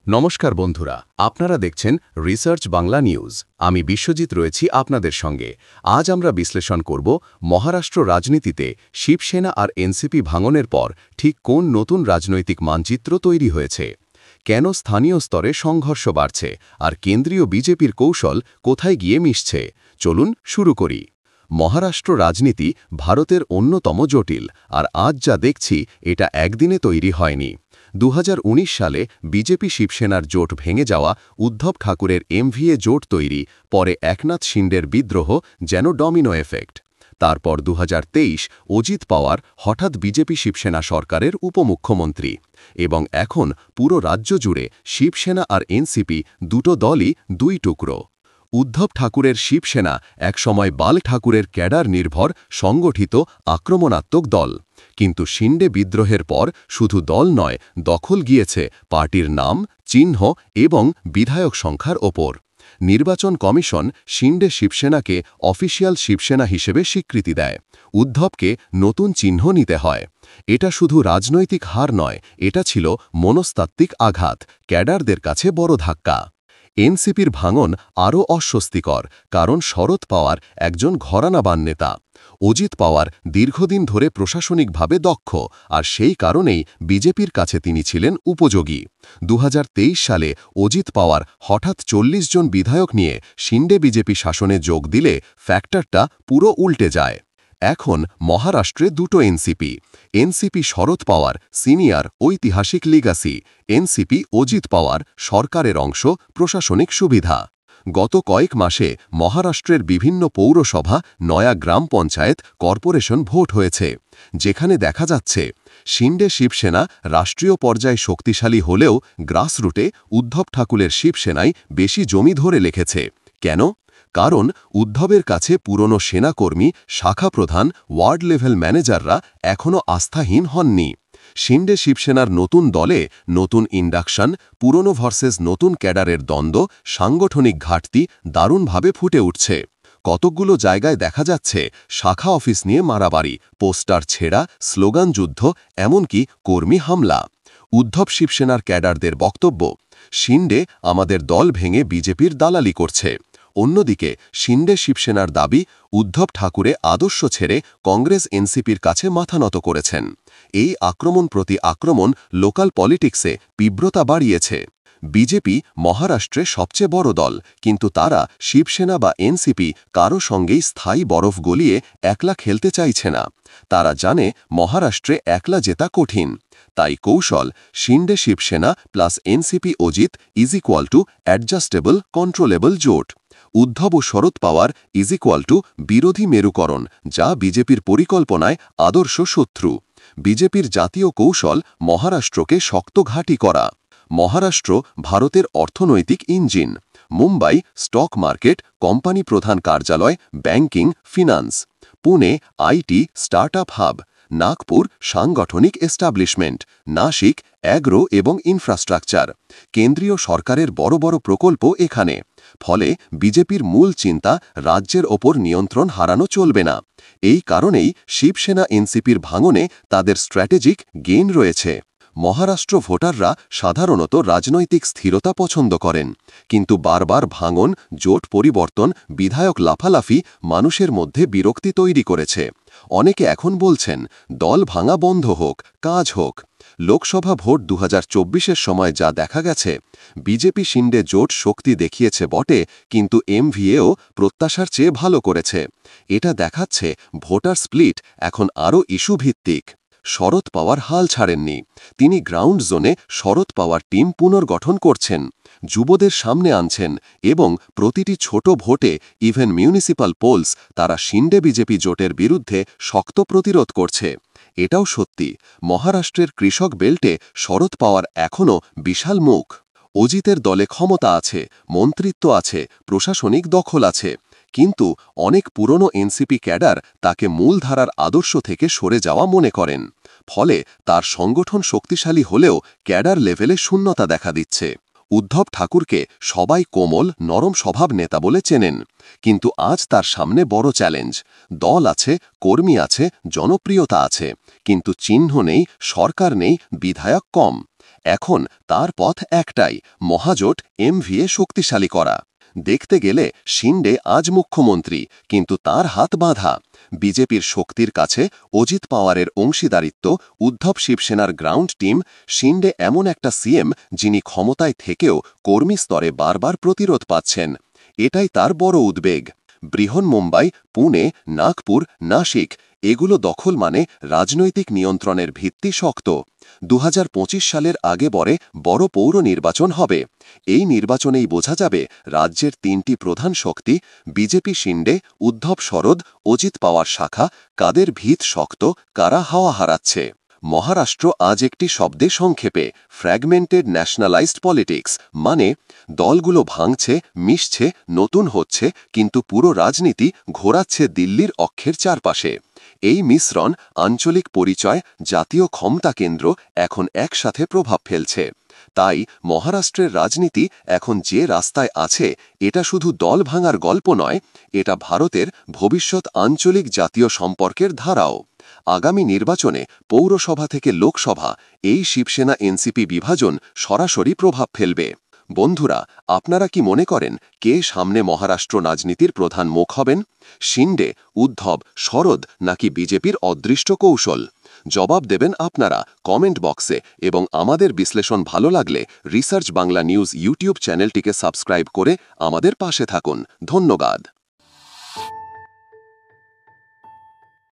নমস্কার বন্ধুরা, আপনারা দেখছেন রিসার্চ বাংলা নিউজ। আমি বিশ্বজিৎ রয়েছি আপনাদের সঙ্গে। আজ আমরা বিশ্লেষণ করব মহারাষ্ট্র রাজনীতিতে শিবসেনা আর এনসিপি ভাঙনের পর ঠিক কোন নতুন রাজনৈতিক মানচিত্র তৈরি হয়েছে, কেন স্থানীয় স্তরে সংঘর্ষ বাড়ছে আর কেন্দ্রীয় বিজেপির কৌশল কোথায় গিয়ে মিশছে। চলুন শুরু করি। মহারাষ্ট্র রাজনীতি ভারতের অন্যতম জটিল, আর আজ যা দেখছি এটা একদিনে তৈরি হয়নি। 2019 সালে বিজেপি শিবসেনার জোট ভেঙে যাওয়া, উদ্ধব ঠাকুরের এমভিএ জোট তৈরি, পরে একনাথ শিন্ডের বিদ্রোহ যেন ডমিনো এফেক্ট। তারপর 2023 অজিত পাওয়ার হঠাৎ বিজেপি শিবসেনা সরকারের উপমুখ্যমন্ত্রী, এবং এখন পুরো রাজ্য জুড়ে শিবসেনা আর এনসিপি দুটো দলই দুই টুকরো। উদ্ধব ঠাকুরের শিবসেনা একসময় বাল ঠাকুরের ক্যাডার নির্ভর সংগঠিত আক্রমণাত্মক দল, কিন্তু শিন্ডে বিদ্রোহের পর শুধু দল নয়, দখল গিয়েছে পার্টির নাম, চিহ্ন এবং বিধায়ক সংখ্যার ওপর। নির্বাচন কমিশন শিন্ডে শিবসেনাকে অফিসিয়াল শিবসেনা হিসেবে স্বীকৃতি দেয়, উদ্ধবকে নতুন চিহ্ন নিতে হয়। এটা শুধু রাজনৈতিক হার নয়, এটা ছিল মনস্তাত্ত্বিক আঘাত, ক্যাডারদের কাছে বড় ধাক্কা। এনসিপির ভাঙন আরও অস্বস্তিকর, কারণ শরদ পাওয়ার একজন ঘরানাবান নেতা। অজিত পাওয়ার দীর্ঘদিন ধরে প্রশাসনিকভাবে দক্ষ, আর সেই কারণেই বিজেপির কাছে তিনি ছিলেন উপযোগী। 2023 সালে অজিত পাওয়ার হঠাৎ 40 জন বিধায়ক নিয়ে শিন্ডে বিজেপি শাসনে যোগ দিলে ফ্যাক্টরটা পুরো উল্টে যায়। এখন মহারাষ্ট্রে দুটো এনসিপি শরদ পাওয়ার সিনিয়র ঐতিহাসিক লিগাসি, এনসিপি অজিত পাওয়ার সরকারের অংশ, প্রশাসনিক সুবিধা। গত কয়েক মাসে মহারাষ্ট্রের বিভিন্ন পৌরসভা, নয়া গ্রাম পঞ্চায়েত, কর্পোরেশন ভোট হয়েছে, যেখানে দেখা যাচ্ছে শিন্ডে শিবসেনা রাষ্ট্রীয় পর্যায়ে শক্তিশালী হলেও গ্রাসরুটে উদ্ধব ঠাকুরের শিবসেনায় বেশি জমি ধরে রেখেছে। কেন? কারণ উদ্ধবের কাছে পুরনো সেনাকর্মী, শাখা প্রধান, ওয়ার্ড লেভেল ম্যানেজাররা এখনও আস্থাহীন হননি। শিন্ডে শিবসেনার নতুন দলে নতুন ইন্ডাকশন, পুরনো ভার্সেস নতুন ক্যাডারের দ্বন্দ্ব, সাংগঠনিক ঘাটতি দারুণভাবে ফুটে উঠছে। কতকগুলো জায়গায় দেখা যাচ্ছে শাখা অফিস নিয়ে মারামারি, পোস্টার ছেঁড়া, স্লোগান যুদ্ধ, এমনকি কর্মী হামলা। উদ্ধব শিবসেনার ক্যাডারদের বক্তব্য, শিন্ডে আমাদের দল ভেঙে বিজেপির দালালি করছে। অন্যদিকে শিন্ডে শিবসেনার দাবি, উদ্ধব ঠাকুরে আদর্শ ছেড়ে কংগ্রেস এনসিপির কাছে মাথা নত করেছেন। এই আক্রমণ প্রতি আক্রমণ লোকাল পলিটিক্সে তীব্রতা বাড়িয়েছে। বিজেপি মহারাষ্ট্রে সবচেয়ে বড় দল, কিন্তু তারা শিবসেনা বা এনসিপি কারো সঙ্গেই স্থায়ী বরফ গলিয়ে একলা খেলতে চাইছে না। তারা জানে মহারাষ্ট্রে একলা জেতা কঠিন। তাই কৌশল, Shinde Shiv Sena plus NCP Ajit = adjustable controllable জোট। উদ্ধব ও শরদ পাওয়ার বিরোধী মেরুকরণ, যা বিজেপির পরিকল্পনায় আদর্শ শত্রু। বিজেপির জাতীয় কৌশল, মহারাষ্ট্রকে শক্ত ঘাঁটি করা। মহারাষ্ট্র ভারতের অর্থনৈতিক engine. Mumbai stock market, company প্রধান কার্যালয়, banking, finance. Pune IT startup hub. Nagpur সাংগঠনিক এস্টাবলিশমেন্ট। নাসিক অ্যাগ্রো এবং ইনফ্রাস্ট্রাকচার। কেন্দ্রীয় সরকারের বড় বড় প্রকল্প এখানে। ফলে বিজেপির মূল চিন্তা, রাজ্যের ওপর নিয়ন্ত্রণ হারানো চলবে না। এই কারণেই শিবসেনা এনসিপির ভাঙনে তাদের স্ট্র্যাটেজিক গেইন রয়েছে। মহারাষ্ট্র ভোটাররা সাধারণত রাজনৈতিক স্থিরতা পছন্দ করেন, কিন্তু বারবার ভাঙন, জোট পরিবর্তন, বিধায়ক লাফালাফি মানুষের মধ্যে বিরক্তি তৈরি করেছে। অনেকে এখন বলছেন, দল ভাঙা বন্ধ হোক, কাজ হোক। লোকসভা ভোট 2024-এর সময় যা দেখা গেছে, বিজেপি শিন্ডে জোট শক্তি দেখিয়েছে বটে, কিন্তু এমভিএও প্রত্যাশার চেয়ে ভালো করেছে। এটা দেখাচ্ছে ভোটার স্প্লিট এখন আরও ইস্যু ভিত্তিক। শরদ পাওয়ার হাল ছাড়েননি। তিনি গ্রাউন্ড জোনে শরদ পাওয়ার টিম পুনর্গঠন করছেন, যুবদের সামনে আনছেন, এবং প্রতিটি ছোট ভোটে, ইভেন মিউনিসিপ্যাল পোলস, তারা শিন্ডে বিজেপি জোটের বিরুদ্ধে শক্ত প্রতিরোধ করছে। এটাও সত্যি, মহারাষ্ট্রের কৃষক বেল্টে শরদ পাওয়ার এখনও বিশাল মুখ। অজিতের দলে ক্ষমতা আছে, মন্ত্রিত্ব আছে, প্রশাসনিক দখল আছে, কিন্তু অনেক পুরনো এনসিপি ক্যাডার তাকে মূলধারার আদর্শ থেকে সরে যাওয়া মনে করেন। ফলে তার সংগঠন শক্তিশালী হলেও ক্যাডার লেভেলে শূন্যতা দেখা দিচ্ছে। উদ্ধব ঠাকুরকে সবাই কোমল, নরম স্বভাব নেতা বলে চেনেন, কিন্তু আজ তার সামনে বড় চ্যালেঞ্জ। দল আছে, কর্মী আছে, জনপ্রিয়তা আছে, কিন্তু চিহ্ন নেই, সরকার নেই, বিধায়ক কম। এখন তার পথ একটাই, মহাজোট এমভিএ শক্তিশালী করা। দেখতে গেলে শিন্ডে আজ মুখ্যমন্ত্রী, কিন্তু তার হাত বাঁধা। বিজেপির শক্তির কাছে অজিত পাওয়ারের অংশীদারিত্ব, উদ্ধব শিবসেনার গ্রাউন্ড টিম, শিন্ডে এমন একটা সিএম যিনি ক্ষমতায় থেকেও কর্মী স্তরে বারবার প্রতিরোধ পাচ্ছেন। এটাই তার বড় উদ্বেগ। বৃহন্মুম্বাই, পুনে, নাগপুর, নাসিক এগুলো দখল মানে রাজনৈতিক নিয়ন্ত্রণের ভিত্তি শক্ত। 2025 সালের আগে বড় পৌর নির্বাচন হবে। এই নির্বাচনেই বোঝা যাবে রাজ্যের তিনটি প্রধান শক্তি বিজেপি শিন্ডে, উদ্ধব শরদ, অজিত পাওয়ার শাখা কাদের ভিত শক্ত, কারা হাওয়া হারাচ্ছে। মহারাষ্ট্র আজ একটি শব্দে সংক্ষেপে ফ্র্যাগমেন্টেড ন্যাশনালাইজড পলিটিক্স, মানে দলগুলো ভাঙছে, মিশছে, নতুন হচ্ছে, কিন্তু পুরো রাজনীতি ঘোরাচ্ছে দিল্লির অক্ষের চারপাশে। এই মিশ্রণ, আঞ্চলিক পরিচয়, জাতীয় ক্ষমতা কেন্দ্র এখন একসাথে প্রভাব ফেলছে। তাই মহারাষ্ট্রের রাজনীতি এখন যে রাস্তায় আছে, এটা শুধু দল ভাঙার গল্প নয়, এটা ভারতের ভবিষ্যৎ আঞ্চলিক জাতীয় সম্পর্কের ধারাও। আগামী নির্বাচনে পৌরসভা থেকে লোকসভা এই শিবসেনা এনসিপি বিভাজন সরাসরি প্রভাব ফেলবে। বন্ধুরা, আপনারা কি মনে করেন কে সামনে মহারাষ্ট্র রাজনীতির প্রধান মুখ হবেন? শিন্ডে, উদ্ধব, শরদ নাকি বিজেপির অদৃষ্ট কৌশল? জবাব দেবেন আপনারা কমেন্ট বক্সে, এবং আমাদের বিশ্লেষণ ভালো লাগলে রিসার্চ বাংলা নিউজ ইউটিউব চ্যানেলটিকে সাবস্ক্রাইব করে আমাদের পাশে থাকুন। ধন্যবাদ।